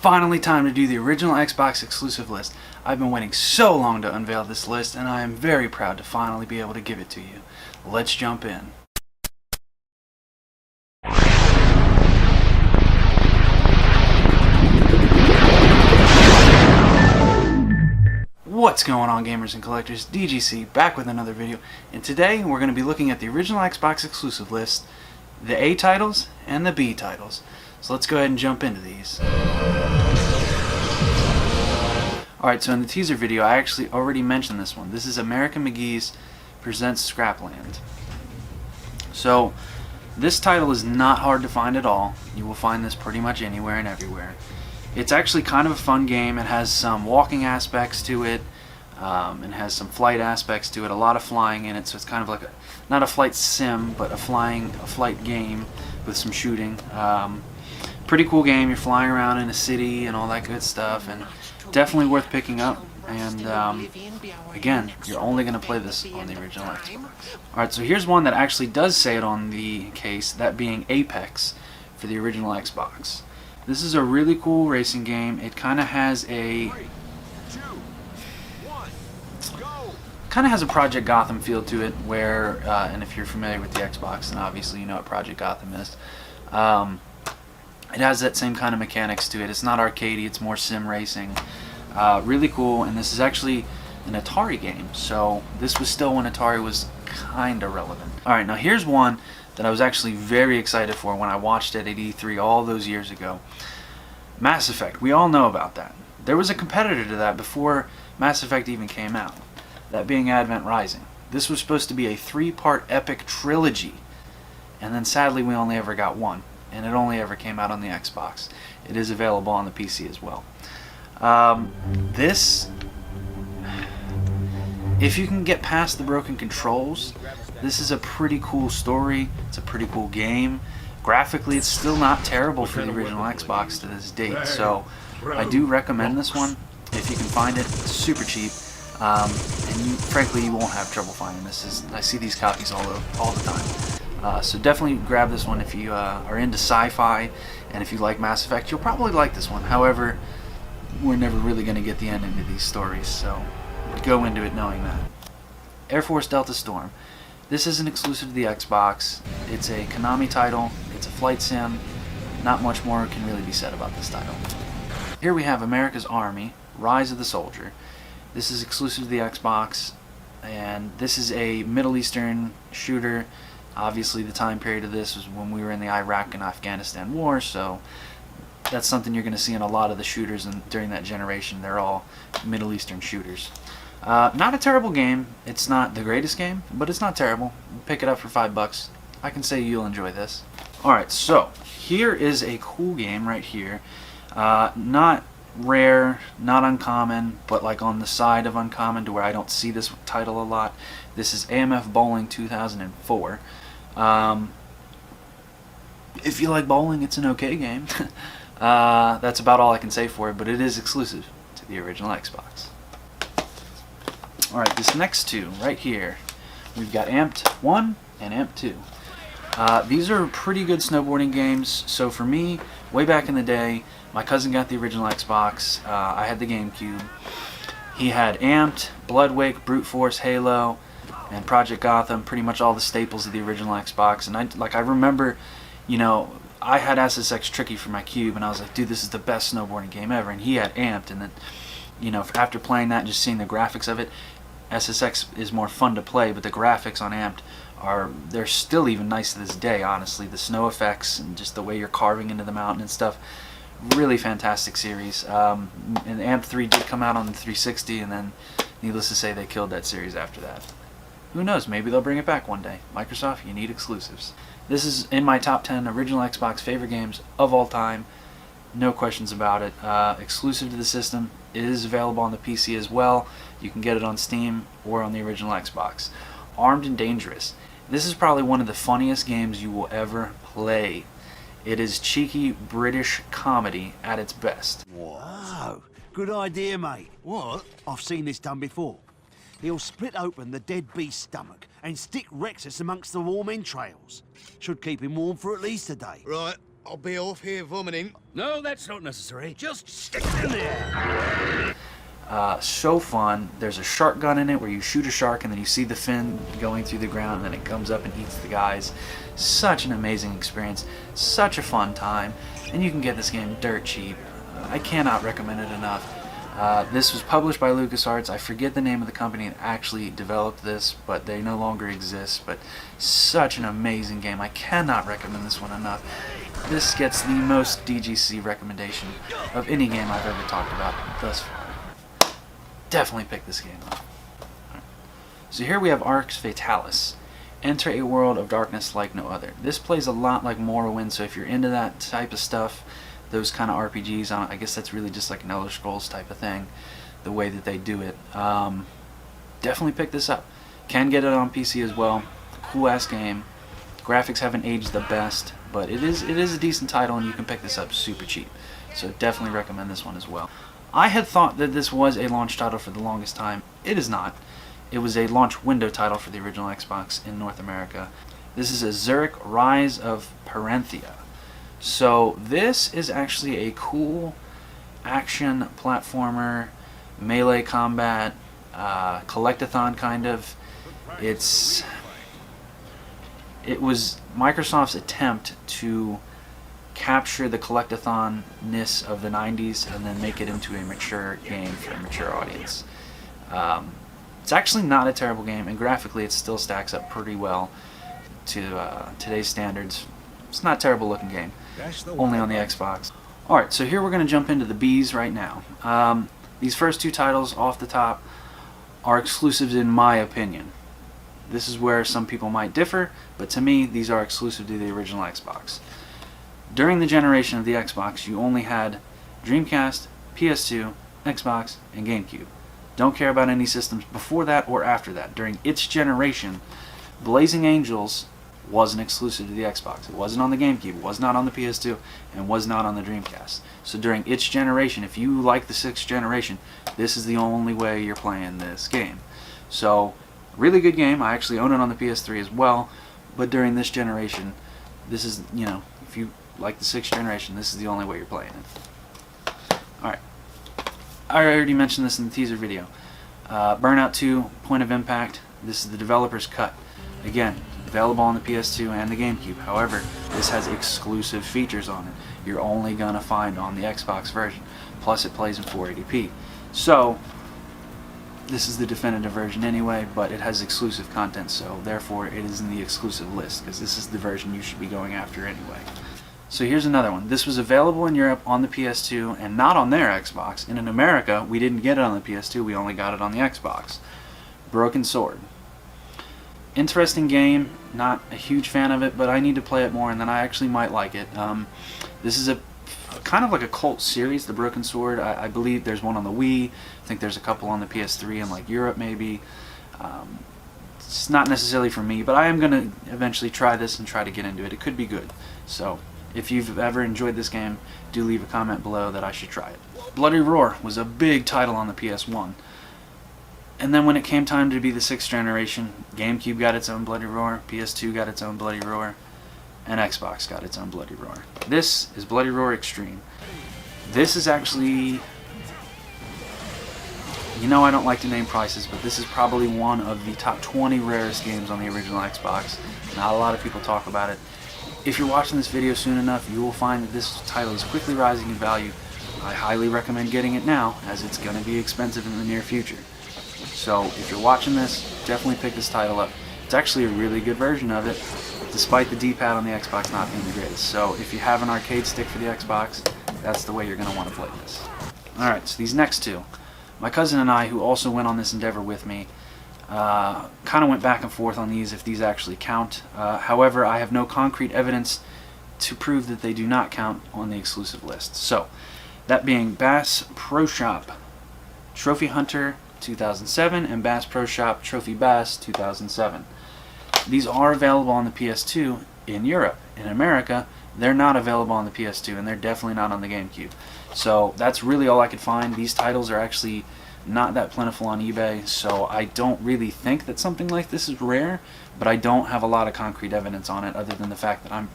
finally time to do the original Xbox exclusive list. I've been waiting so long to unveil this list, and I am very proud to finally be able to give it to you. Let's jump in. What's going on, gamers and collectors? DGC back with another video, and today we're going to be looking at the original Xbox exclusive list, the A titles and the B titles. So let's go ahead and jump into these. Alright, so in the teaser video I actually already mentioned this one. This is Mcgee's presents Scrapland. So this title is not hard to find at all. You will find this pretty much anywhere and everywhere. It's actually kind of a fun game. It has some walking aspects to it. It has some flight aspects to it. A lot of flying in it, so it's kind of like not a flight sim, but a flight game with some shooting. Pretty cool game. You're flying around in a city and all that good stuff, and definitely worth picking up. And again, you're only going to play this on the original Xbox. Alright, so here's one that actually does say it on the case, that being Apex for the original Xbox. This is a really cool racing game. It kind of has a Project Gotham feel to it, where and if you're familiar with the Xbox, then obviously you know what Project Gotham is. It has that same kind of mechanics to it. It's not arcadey, it's more sim racing. Really cool, and this is actually an Atari game, so this was still when Atari was kinda relevant. Alright, now here's one that I was actually very excited for when I watched it at E3 all those years ago. Mass Effect, we all know about that. There was a competitor to that before Mass Effect even came out, that being Advent Rising. This was supposed to be a 3-part epic trilogy, and then sadly we only ever got one, and it only ever came out on the Xbox. It is available on the PC as well. If you can get past the broken controls, this is a pretty cool story. It's a pretty cool game. Graphically, it's still not terrible for the original Xbox to this date, so I do recommend this one if you can find it. It's super cheap, and frankly, you won't have trouble finding this. I see these copies all the time. So definitely grab this one if you are into sci-fi, and if you like Mass Effect, you'll probably like this one. However, we're never really going to get the ending to these stories, so go into it knowing that. Air Force Delta Storm. This isn't exclusive to the Xbox. It's a Konami title. It's a flight sim. Not much more can really be said about this title. Here we have America's Army, Rise of the Soldier. This is exclusive to the Xbox, and this is a Middle Eastern shooter. Obviously the time period of this was when we were in the Iraq and Afghanistan war, so that's something you're going to see in a lot of the shooters during that generation. They're all Middle Eastern shooters. Not a terrible game. It's not the greatest game, but it's not terrible. Pick it up for $5. I can say you'll enjoy this. Alright, so here is a cool game right here. Not rare, not uncommon, but like on the side of uncommon to where I don't see this title a lot. This is AMF Bowling 2004. If you like bowling, it's an okay game. That's about all I can say for it, but it is exclusive to the original Xbox. Alright, this next two right here, we've got Amped 1 and Amped 2. These are pretty good snowboarding games. So for me, way back in the day, my cousin got the original Xbox. I had the GameCube. He had Amped, Bloodwake, Brute Force, Halo, and Project Gotham, pretty much all the staples of the original Xbox. And I remember, you know, I had SSX Tricky for my Cube, and I was like, dude, this is the best snowboarding game ever. And he had Amped, and then, you know, after playing that and just seeing the graphics of it, SSX is more fun to play, but the graphics on Amped they're still even nice to this day, honestly. The snow effects and just the way you're carving into the mountain and stuff, really fantastic series. And Amped 3 did come out on the 360, and then needless to say they killed that series after that. Who knows, maybe they'll bring it back one day. Microsoft, you need exclusives. This is in my top 10 original Xbox favorite games of all time. No questions about it. Exclusive to the system. It is available on the PC as well. You can get it on Steam or on the original Xbox. Armed and Dangerous. This is probably one of the funniest games you will ever play. It is cheeky British comedy at its best. Wow, good idea, mate. What? I've seen this done before. He'll split open the dead beast's stomach and stick Rexus amongst the warm entrails. Should keep him warm for at least a day. Right, I'll be off here vomiting. No, that's not necessary. Just stick it in there. So fun. There's a shark gun in it where you shoot a shark and then you see the fin going through the ground and then it comes up and eats the guys. Such an amazing experience. Such a fun time. And you can get this game dirt cheap. I cannot recommend it enough. This was published by LucasArts. I forget the name of the company that actually developed this, but they no longer exist. But such an amazing game. I cannot recommend this one enough. This gets the most DGC recommendation of any game I've ever talked about thus far. Definitely pick this game up. Right. So here we have Arx Vitalis. Enter a world of darkness like no other. This plays a lot like Morrowind, so if you're into that type of stuff, those kind of RPGs, I guess that's really just like an Elder Scrolls type of thing, the way that they do it. Definitely pick this up. Can get it on PC as well. Cool ass game. Graphics haven't aged the best, but it is a decent title and you can pick this up super cheap. So definitely recommend this one as well. I had thought that this was a launch title for the longest time. It is not. It was a launch window title for the original Xbox in North America. This is a Zurich Rise of Parenthia. So this is actually a cool action platformer, melee combat, collectathon kind of. It was Microsoft's attempt to capture the collectathon-ness of the 90s and then make it into a mature game for a mature audience. It's actually not a terrible game, and graphically it still stacks up pretty well to today's standards. It's not a terrible looking game, only on the Xbox. Alright, so here we're going to jump into the Bs right now. These first two titles off the top are exclusives in my opinion. This is where some people might differ, but to me these are exclusive to the original Xbox. During the generation of the Xbox, you only had Dreamcast, PS2, Xbox, and GameCube. Don't care about any systems before that or after that. During its generation, Blazing Angels wasn't exclusive to the Xbox. It wasn't on the GameCube, it was not on the PS2, and was not on the Dreamcast. So during its generation, if you like the 6th generation, this is the only way you're playing this game. So, really good game. I actually own it on the PS3 as well, but during this generation, this is, you know, if you like the 6th generation, this is the only way you're playing it. Alright. I already mentioned this in the teaser video. Burnout 2, Point of Impact. This is the developer's cut. Again, available on the PS2 and the GameCube. However, this has exclusive features on it you're only going to find on the Xbox version. Plus it plays in 480p. So, this is the definitive version anyway, but it has exclusive content, so therefore it is in the exclusive list, because this is the version you should be going after anyway. So here's another one. This was available in Europe on the PS2 and not on their Xbox. And in America, we didn't get it on the PS2, we only got it on the Xbox. Broken Sword. Interesting game, not a huge fan of it, but I need to play it more and then I actually might like it. This is a kind of like a cult series, the Broken Sword. I believe there's one on the Wii. I think there's a couple on the PS3 in like Europe maybe. It's not necessarily for me, but I am going to eventually try this and try to get into it. It could be good. So, if you've ever enjoyed this game, do leave a comment below that I should try it. Bloody Roar was a big title on the PS1. And then when it came time to be the 6th generation, GameCube got its own Bloody Roar, PS2 got its own Bloody Roar, and Xbox got its own Bloody Roar. This is Bloody Roar Extreme. This is actually... You know I don't like to name prices, but this is probably one of the top 20 rarest games on the original Xbox. Not a lot of people talk about it. If you're watching this video soon enough, you will find that this title is quickly rising in value. I highly recommend getting it now, as it's going to be expensive in the near future. So, if you're watching this, definitely pick this title up. It's actually a really good version of it, despite the D-pad on the Xbox not being the greatest. So, if you have an arcade stick for the Xbox, that's the way you're going to want to play this. Alright, so these next two. My cousin and I, who also went on this endeavor with me, kind of went back and forth on these, if these actually count. However, I have no concrete evidence to prove that they do not count on the exclusive list. So, that being Bass Pro Shop Trophy Hunter 2007 and Bass Pro Shop Trophy Bass 2007. These are available on the PS2 in Europe. In America, they're not available on the PS2 and they're definitely not on the GameCube. So that's really all I could find. These titles are actually not that plentiful on eBay, so I don't really think that something like this is rare, but I don't have a lot of concrete evidence on it other than the fact that I'm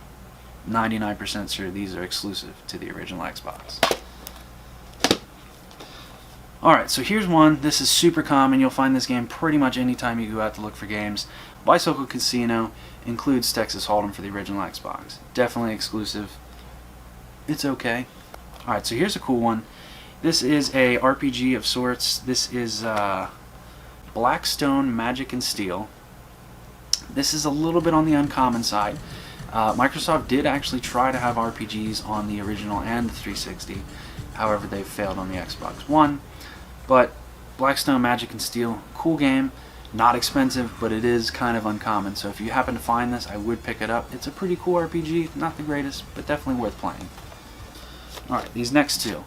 99% sure these are exclusive to the original Xbox. Alright, so here's one. This is super common. You'll find this game pretty much anytime you go out to look for games. Bicycle Casino includes Texas Hold'em for the original Xbox. Definitely exclusive. It's okay. Alright, so here's a cool one. This is a RPG of sorts. This is Blackstone Magic and Steel. This is a little bit on the uncommon side. Microsoft did actually try to have RPGs on the original and the 360. However, they've failed on the Xbox One. But Blackstone Magic and Steel, cool game. Not expensive, but it is kind of uncommon. So if you happen to find this, I would pick it up. It's a pretty cool RPG. Not the greatest, but definitely worth playing. Alright, these next two.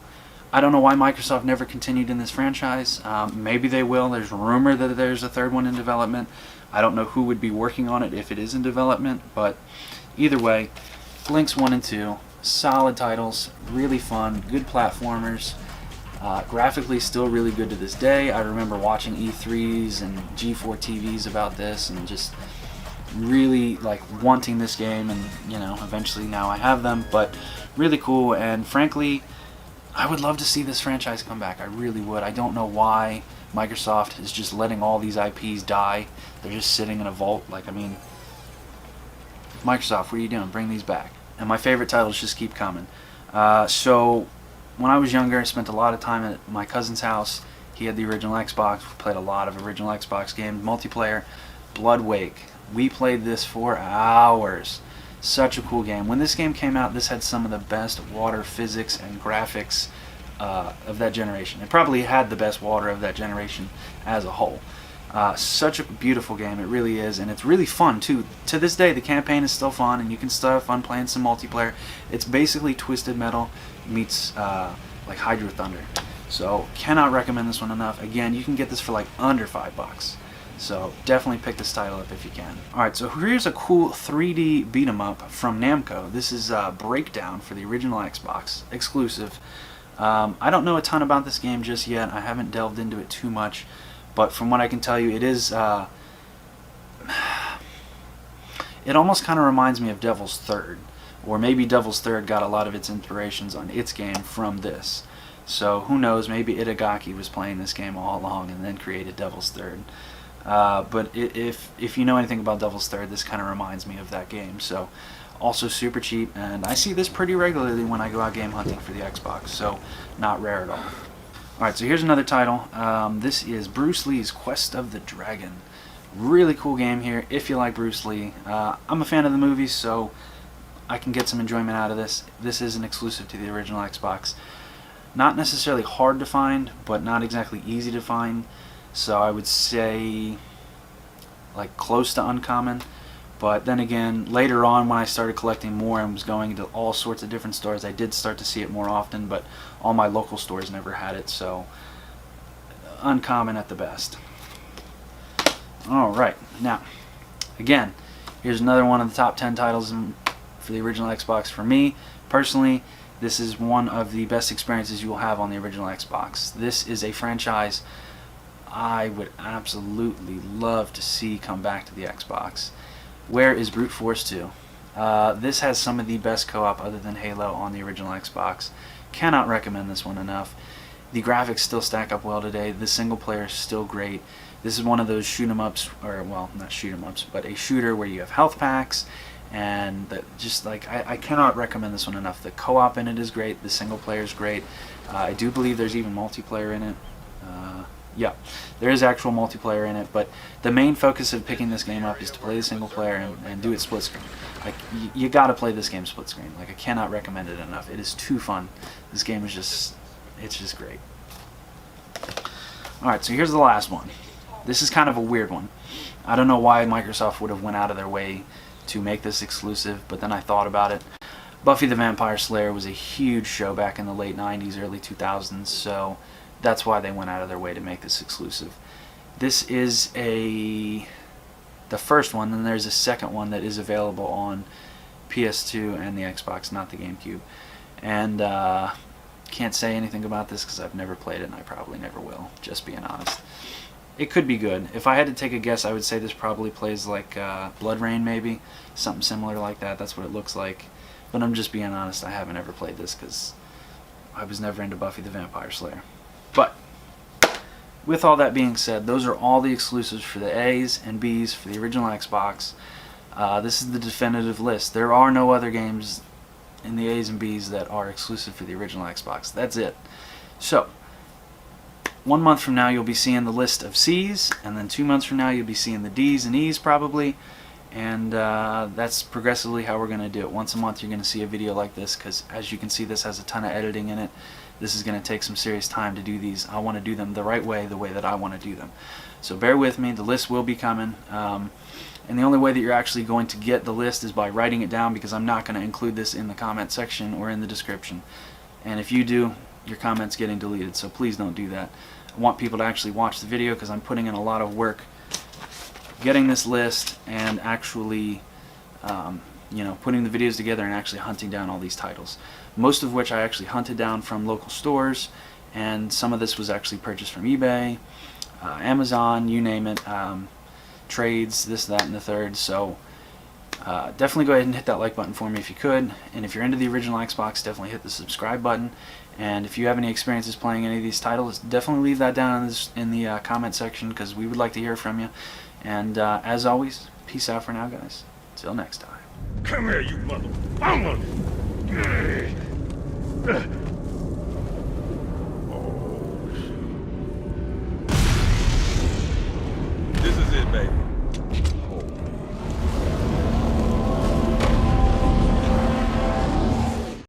I don't know why Microsoft never continued in this franchise. Maybe they will. There's rumor that there's a third one in development. I don't know who would be working on it if it is in development, but either way, Blinks 1 and 2, solid titles, really fun, good platformers, graphically still really good to this day. I remember watching E3s and G4 TVs about this and just really like wanting this game, and you know, eventually now I have them, but really cool. And frankly, I would love to see this franchise come back. I really would. I don't know why Microsoft is just letting all these IPs die. They're just sitting in a vault. Like, I mean, Microsoft, what are you doing? Bring these back. And my favorite titles just keep coming. So when I was younger, I spent a lot of time at my cousin's house. He had the original Xbox. We played a lot of original Xbox games. Multiplayer, Blood Wake. We played this for hours. Such a cool game. When this game came out, this had some of the best water physics and graphics of that generation. It probably had the best water of that generation as a whole. Such a beautiful game, it really is, and it's really fun too. To this day, the campaign is still fun, and you can still have fun playing some multiplayer. It's basically Twisted Metal meets like Hydro Thunder. So cannot recommend this one enough. Again, you can get this for like under $5. So definitely pick this title up if you can. Alright, so here's a cool 3D beat 'em up from Namco. This is Breakdown for the original Xbox, exclusive. I don't know a ton about this game just yet. I haven't delved into it too much, but from what I can tell you, it is it almost kind of reminds me of Devil's Third, or maybe Devil's Third got a lot of its inspirations on its game from this. So who knows, maybe Itagaki was playing this game all along and then created Devil's Third. But if you know anything about Devil's Third, this kind of reminds me of that game. So also super cheap, and I see this pretty regularly when I go out game hunting for the Xbox, so not rare at all. Alright, so here's another title. This is Bruce Lee's Quest of the Dragon. Really cool game here if you like Bruce Lee. I'm a fan of the movies, so I can get some enjoyment out of this. This is an exclusive to the original Xbox. Not necessarily hard to find, but not exactly easy to find. So I would say like close to uncommon. But then again, later on when I started collecting more and was going to all sorts of different stores, I did start to see it more often, but all my local stores never had it, so uncommon at the best. Alright, now, again, here's another one of the top 10 titles for the original Xbox for me. Personally, this is one of the best experiences you will have on the original Xbox. This is a franchise I would absolutely love to see come back to the Xbox. Where is Brute Force 2? This has some of the best co-op other than Halo on the original Xbox. Cannot recommend this one enough. The graphics still stack up well today. The single player is still great. This is one of those shoot 'em ups, or well, not shoot 'em ups, but a shooter where you have health packs, and just like I cannot recommend this one enough. The co-op in it is great. The single player is great. I do believe there's even multiplayer in it. Yeah, there is actual multiplayer in it, but the main focus of picking this game up is to play the single player and do it split screen. Like, you gotta play this game split screen. Like, I cannot recommend it enough. It is too fun. This game is just, it's just great. Alright, so here's the last one. This is kind of a weird one. I don't know why Microsoft would have went out of their way to make this exclusive, but then I thought about it. Buffy the Vampire Slayer was a huge show back in the late 90s, early 2000s, so that's why they went out of their way to make this exclusive. This is the first one, then there's a second one that is available on PS2 and the Xbox, not the GameCube. And can't say anything about this because I've never played it and I probably never will, just being honest. It could be good. If I had to take a guess, I would say this probably plays like Blood Rain maybe, something similar like that. That's what it looks like. But I'm just being honest, I haven't ever played this because I was never into Buffy the Vampire Slayer. But with all that being said, those are all the exclusives for the A's and B's for the original Xbox. This is the definitive list. There are no other games in the A's and B's that are exclusive for the original Xbox. That's it. So, 1 month from now you'll be seeing the list of C's, and then 2 months from now you'll be seeing the D's and E's probably, and that's progressively how we're going to do it. Once a month you're going to see a video like this, because as you can see, this has a ton of editing in it. This is going to take some serious time to do these. I want to do them the right way, the way that I want to do them. So bear with me, the list will be coming. And the only way that you're actually going to get the list is by writing it down, because I'm not going to include this in the comment section or in the description. And if you do, your comment's getting deleted, so please don't do that. I want people to actually watch the video, because I'm putting in a lot of work getting this list and actually putting the videos together and actually hunting down all these titles. Most of which I actually hunted down from local stores, and some of this was actually purchased from eBay, Amazon, you name it, trades, this, that, and the third. So definitely go ahead and hit that like button for me if you could, and if you're into the original Xbox, definitely hit the subscribe button. And if you have any experiences playing any of these titles, definitely leave that down in the comment section, because we would like to hear from you. And as always, peace out for now, guys. Till next time. Come here, you mother...